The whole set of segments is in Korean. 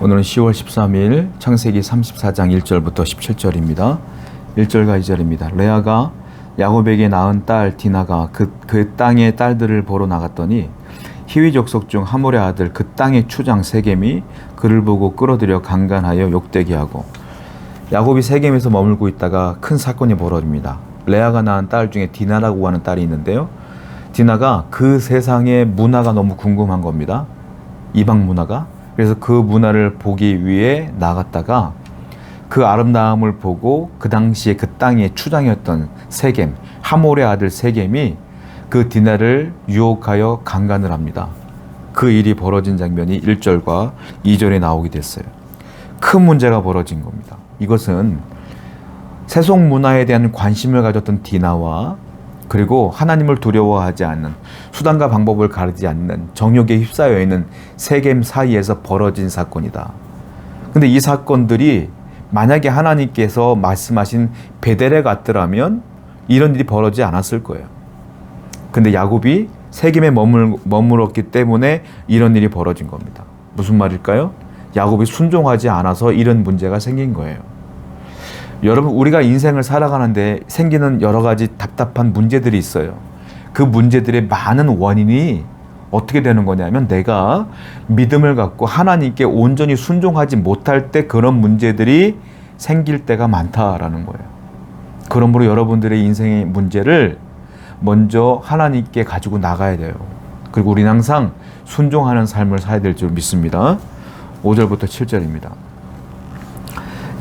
오늘은 10월 13일 창세기 34장 1절부터 17절입니다. 1절과 2절입니다. 레아가 야곱에게 낳은 딸 디나가 그 땅의 딸들을 보러 나갔더니 히위 족속 중 하몰의 아들 그 땅의 추장 세겜이 그를 보고 끌어들여 강간하여 욕되게 하고, 야곱이 세겜에서 머물고 있다가 큰 사건이 벌어집니다. 레아가 낳은 딸 중에 디나라고 하는 딸이 있는데요. 디나가 그 세상의 문화가 너무 궁금한 겁니다. 이방 문화가. 그래서 그 문화를 보기 위해 나갔다가 그 아름다움을 보고 그 당시에 그 땅의 추장이었던 세겜, 하몰의 아들 세겜이 그 디나를 유혹하여 강간을 합니다. 그 일이 벌어진 장면이 1절과 2절에 나오게 됐어요. 큰 문제가 벌어진 겁니다. 이것은 세속 문화에 대한 관심을 가졌던 디나와 그리고 하나님을 두려워하지 않는, 수단과 방법을 가리지 않는 정욕에 휩싸여 있는 세겜 사이에서 벌어진 사건이다. 근데 이 사건들이 만약에 하나님께서 말씀하신 베델에 갔더라면 이런 일이 벌어지지 않았을 거예요. 근데 야곱이 세겜에 머물었기 때문에 이런 일이 벌어진 겁니다. 무슨 말일까요? 야곱이 순종하지 않아서 이런 문제가 생긴 거예요. 여러분, 우리가 인생을 살아가는데 생기는 여러 가지 답답한 문제들이 있어요. 그 문제들의 많은 원인이 어떻게 되는 거냐면, 내가 믿음을 갖고 하나님께 온전히 순종하지 못할 때 그런 문제들이 생길 때가 많다라는 거예요. 그러므로 여러분들의 인생의 문제를 먼저 하나님께 가지고 나가야 돼요. 그리고 우리는 항상 순종하는 삶을 살아야 될 줄 믿습니다. 5절부터 7절입니다.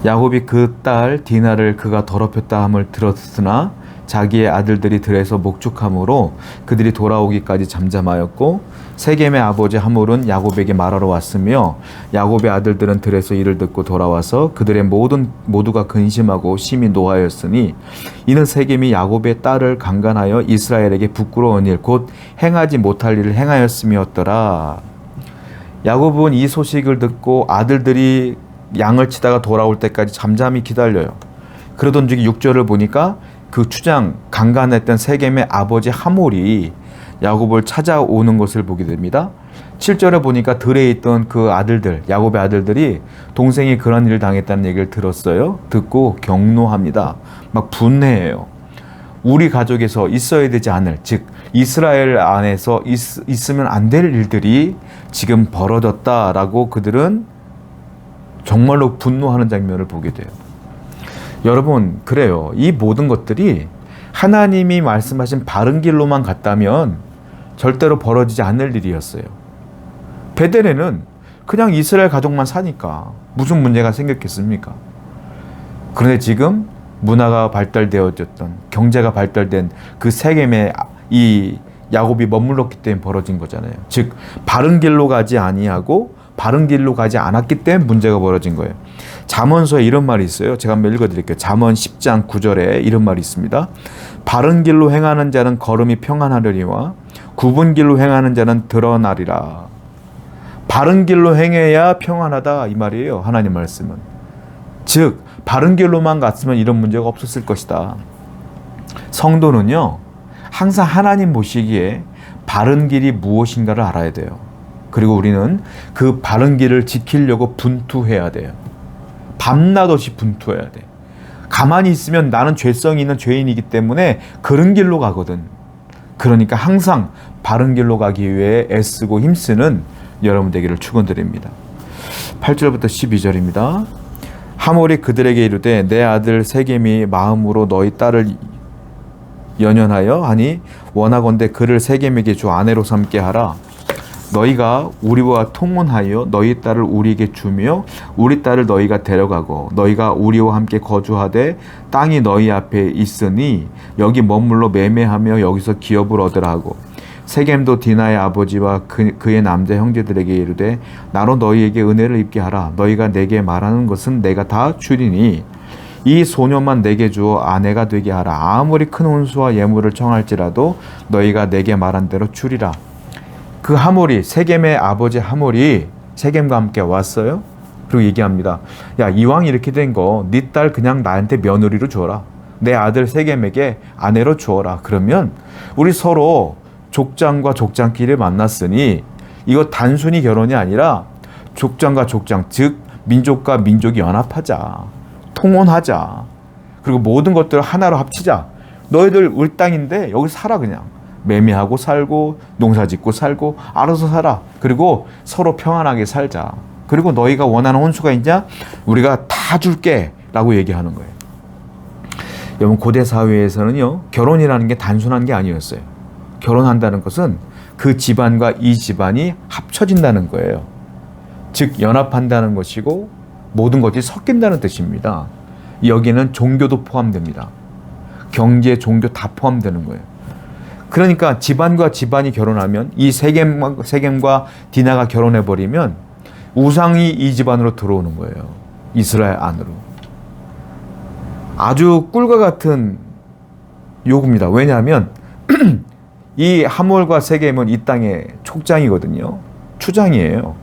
야곱이 그 딸 디나를 그가 더럽혔다 함을 들었으나 자기의 아들들이 들에서 목축함으로 그들이 돌아오기까지 잠잠하였고, 세겜의 아버지 하몰은 야곱에게 말하러 왔으며 야곱의 아들들은 들에서 이를 듣고 돌아와서 그들의 모두가 근심하고 심히 노하였으니, 이는 세겜이 야곱의 딸을 강간하여 이스라엘에게 부끄러운 일 곧 행하지 못할 일을 행하였음이었더라. 야곱은 이 소식을 듣고 아들들이 양을 치다가 돌아올 때까지 잠잠히 기다려요. 그러던 중에 6절을 보니까 그 추장 강간했던 세겜의 아버지 하몰이 야곱을 찾아오는 것을 보게 됩니다. 7절에 보니까 들에 있던 그 아들들, 야곱의 아들들이 동생이 그런 일을 당했다는 얘기를 들었어요. 듣고 경노합니다. 막 분해해요. 우리 가족에서 있어야 되지 않을, 즉 이스라엘 안에서 있으면 안 될 일들이 지금 벌어졌다라고 그들은 정말로 분노하는 장면을 보게 돼요. 여러분, 그래요. 이 모든 것들이 하나님이 말씀하신 바른 길로만 갔다면 절대로 벌어지지 않을 일이었어요. 베델에는 그냥 이스라엘 가족만 사니까 무슨 문제가 생겼겠습니까? 그런데 지금 문화가 발달되어졌던, 경제가 발달된 그 세겜에 이 야곱이 머물렀기 때문에 벌어진 거잖아요. 즉 바른 길로 가지 아니하고 바른 길로 가지 않았기 때문에 문제가 벌어진 거예요. 잠언서에 이런 말이 있어요. 제가 한번 읽어드릴게요. 잠언 10장 9절에 이런 말이 있습니다. 바른 길로 행하는 자는 걸음이 평안하려니와 굽은 길로 행하는 자는 드러나리라. 바른 길로 행해야 평안하다, 이 말이에요. 하나님 말씀은. 즉 바른 길로만 갔으면 이런 문제가 없었을 것이다. 성도는요, 항상 하나님 보시기에 바른 길이 무엇인가를 알아야 돼요. 그리고 우리는 그 바른 길을 지키려고 분투해야 돼요. 밤낮 없이 분투해야 돼. 가만히 있으면 나는 죄성이 있는 죄인이기 때문에 그런 길로 가거든. 그러니까 항상 바른 길로 가기 위해 애쓰고 힘쓰는 여러분 되기를 축원드립니다. 8절부터 12절입니다. 하몰이 그들에게 이르되 내 아들 세겜이 마음으로 너희 딸을 연연하여 하니 원하건대 그를 세겜에게 주 아내로 삼게 하라. 너희가 우리와 통혼하여 너희 딸을 우리에게 주며 우리 딸을 너희가 데려가고 너희가 우리와 함께 거주하되 땅이 너희 앞에 있으니 여기 머물러 매매하며 여기서 기업을 얻으라 하고, 세겜도 디나의 아버지와 그의 남자 형제들에게 이르되 나로 너희에게 은혜를 입게 하라. 너희가 내게 말하는 것은 내가 다 주리니 이 소녀만 내게 주어 아내가 되게 하라. 아무리 큰 혼수와 예물을 청할지라도 너희가 내게 말한 대로 주리라. 그 하몰이, 세겜의 아버지 하몰이 세겜과 함께 왔어요. 그리고 얘기합니다. 야, 이왕 이렇게 된 거 네 딸 그냥 나한테 며느리로 줘라. 내 아들 세겜에게 아내로 주어라. 그러면 우리 서로 족장과 족장끼리 만났으니 이거 단순히 결혼이 아니라 족장과 족장, 즉 민족과 민족이 연합하자, 통혼하자, 그리고 모든 것들을 하나로 합치자. 너희들 우리 땅인데 여기 살아. 그냥 매매하고 살고 농사짓고 살고 알아서 살아. 그리고 서로 평안하게 살자. 그리고 너희가 원하는 혼수가 있냐? 우리가 다 줄게 라고 얘기하는 거예요. 여러분, 고대 사회에서는요, 결혼이라는 게 단순한 게 아니었어요. 결혼한다는 것은 그 집안과 이 집안이 합쳐진다는 거예요. 즉 연합한다는 것이고 모든 것이 섞인다는 뜻입니다. 여기에는 종교도 포함됩니다. 경제, 종교 다 포함되는 거예요. 그러니까 집안과 집안이 결혼하면, 이 세겜과 디나가 결혼해버리면 우상이 이 집안으로 들어오는 거예요. 이스라엘 안으로. 아주 꿀과 같은 요구입니다. 왜냐하면 이 하몰과 세겜은 이 땅의 촉장이거든요. 추장이에요.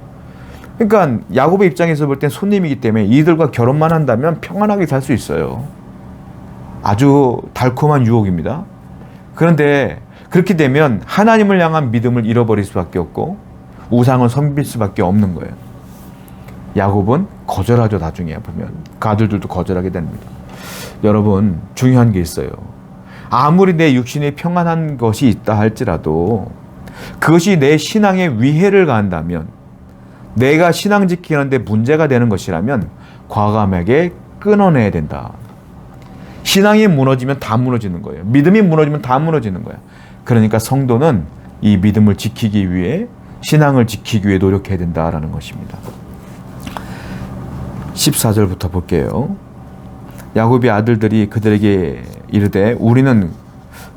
그러니까 야곱의 입장에서 볼 땐 손님이기 때문에 이들과 결혼만 한다면 평안하게 살 수 있어요. 아주 달콤한 유혹입니다. 그런데 그렇게 되면 하나님을 향한 믿음을 잃어버릴 수밖에 없고 우상을 섬길 수밖에 없는 거예요. 야곱은 거절하죠. 나중에 보면 그 아들들도 거절하게 됩니다. 여러분, 중요한 게 있어요. 아무리 내 육신이 평안한 것이 있다 할지라도 그것이 내 신앙에 위해를 가한다면, 내가 신앙 지키는데 문제가 되는 것이라면 과감하게 끊어내야 된다. 신앙이 무너지면 다 무너지는 거예요. 믿음이 무너지면 다 무너지는 거야. 그러니까 성도는 이 믿음을 지키기 위해, 신앙을 지키기 위해 노력해야 된다라는 것입니다. 14절부터 볼게요. 야곱의 아들들이 그들에게 이르되 우리는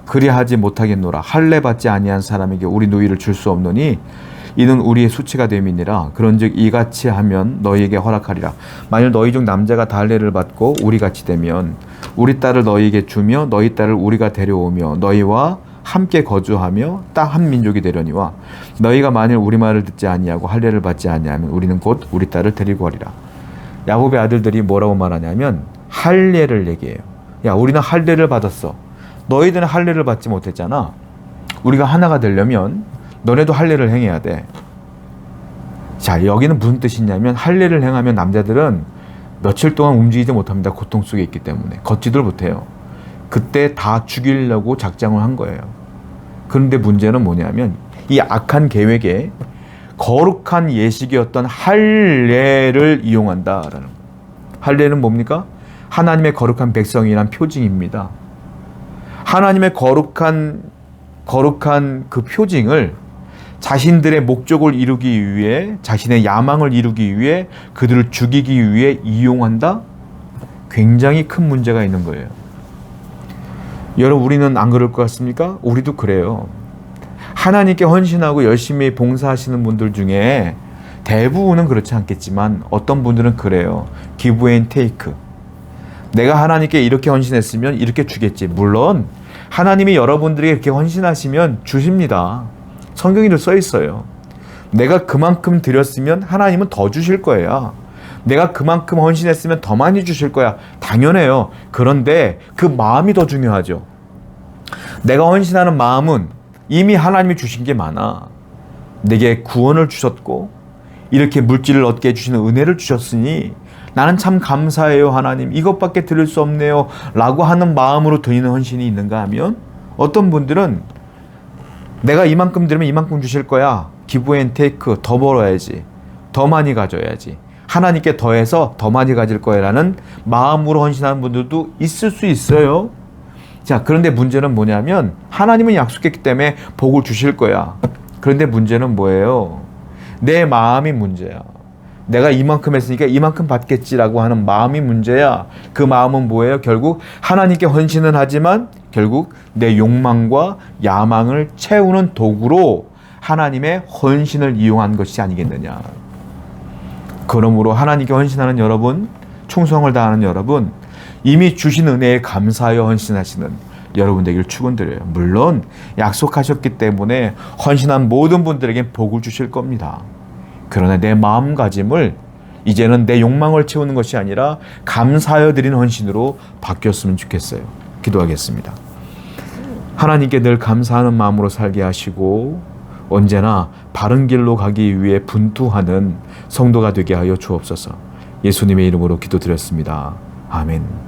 그리하지 못하겠노라. 할례 받지 아니한 사람에게 우리 누이를 줄 수 없노니 이는 우리의 수치가 됨이니라. 그런즉 이같이 하면 너희에게 허락하리라. 만일 너희 중 남자가 할례를 받고 우리같이 되면 우리 딸을 너희에게 주며 너희 딸을 우리가 데려오며 너희와 함께 거주하며 딱 한 민족이 되려니와 너희가 만일 우리 말을 듣지 아니하고 할례를 받지 아니하면 우리는 곧 우리 딸을 데리고 가리라. 야곱의 아들들이 뭐라고 말하냐면 할례를 얘기해요. 야, 우리는 할례를 받았어. 너희들은 할례를 받지 못했잖아. 우리가 하나가 되려면 너네도 할례를 행해야 돼. 자, 여기는 무슨 뜻이냐면 할례를 행하면 남자들은 며칠 동안 움직이지 못합니다. 고통 속에 있기 때문에. 걷지들 못해요. 그때 다 죽이려고 작정을 한 거예요. 그런데 문제는 뭐냐면 이 악한 계획에 거룩한 예식이었던 할례를 이용한다라는 거예요. 할례는 뭡니까? 하나님의 거룩한 백성이란 표징입니다. 하나님의 거룩한 그 표징을 자신들의 목적을 이루기 위해, 자신의 야망을 이루기 위해, 그들을 죽이기 위해 이용한다? 굉장히 큰 문제가 있는 거예요. 여러분, 우리는 안 그럴 것 같습니까? 우리도 그래요. 하나님께 헌신하고 열심히 봉사하시는 분들 중에 대부분은 그렇지 않겠지만 어떤 분들은 그래요. give and take. 내가 하나님께 이렇게 헌신했으면 이렇게 주겠지. 물론 하나님이 여러분들에게 이렇게 헌신하시면 주십니다. 성경에도 써 있어요. 내가 그만큼 드렸으면 하나님은 더 주실 거예요. 내가 그만큼 헌신했으면 더 많이 주실 거야. 당연해요. 그런데 그 마음이 더 중요하죠. 내가 헌신하는 마음은 이미 하나님이 주신 게 많아. 내게 구원을 주셨고 이렇게 물질을 얻게 해주시는 은혜를 주셨으니 나는 참 감사해요. 하나님, 이것밖에 드릴 수 없네요 라고 하는 마음으로 드리는 헌신이 있는가 하면, 어떤 분들은 내가 이만큼 드리면 이만큼 주실 거야. give and take. 더 벌어야지, 더 많이 가져야지, 하나님께 더해서 더 많이 가질 거야 라는 마음으로 헌신하는 분들도 있을 수 있어요. 자, 그런데 문제는 뭐냐면 하나님은 약속했기 때문에 복을 주실 거야. 그런데 문제는 뭐예요? 내 마음이 문제야. 내가 이만큼 했으니까 이만큼 받겠지라고 하는 마음이 문제야. 그 마음은 뭐예요? 결국 하나님께 헌신은 하지만 결국 내 욕망과 야망을 채우는 도구로 하나님의 헌신을 이용한 것이 아니겠느냐. 그러므로 하나님께 헌신하는 여러분, 충성을 다하는 여러분, 이미 주신 은혜에 감사하여 헌신하시는 여러분 되기를 축원드려요. 물론 약속하셨기 때문에 헌신한 모든 분들에게 복을 주실 겁니다. 그러나 내 마음가짐을 이제는 내 욕망을 채우는 것이 아니라 감사하여 드리는 헌신으로 바뀌었으면 좋겠어요. 기도하겠습니다. 하나님께 늘 감사하는 마음으로 살게 하시고 언제나 바른 길로 가기 위해 분투하는 성도가 되게 하여 주옵소서. 예수님의 이름으로 기도드렸습니다. 아멘.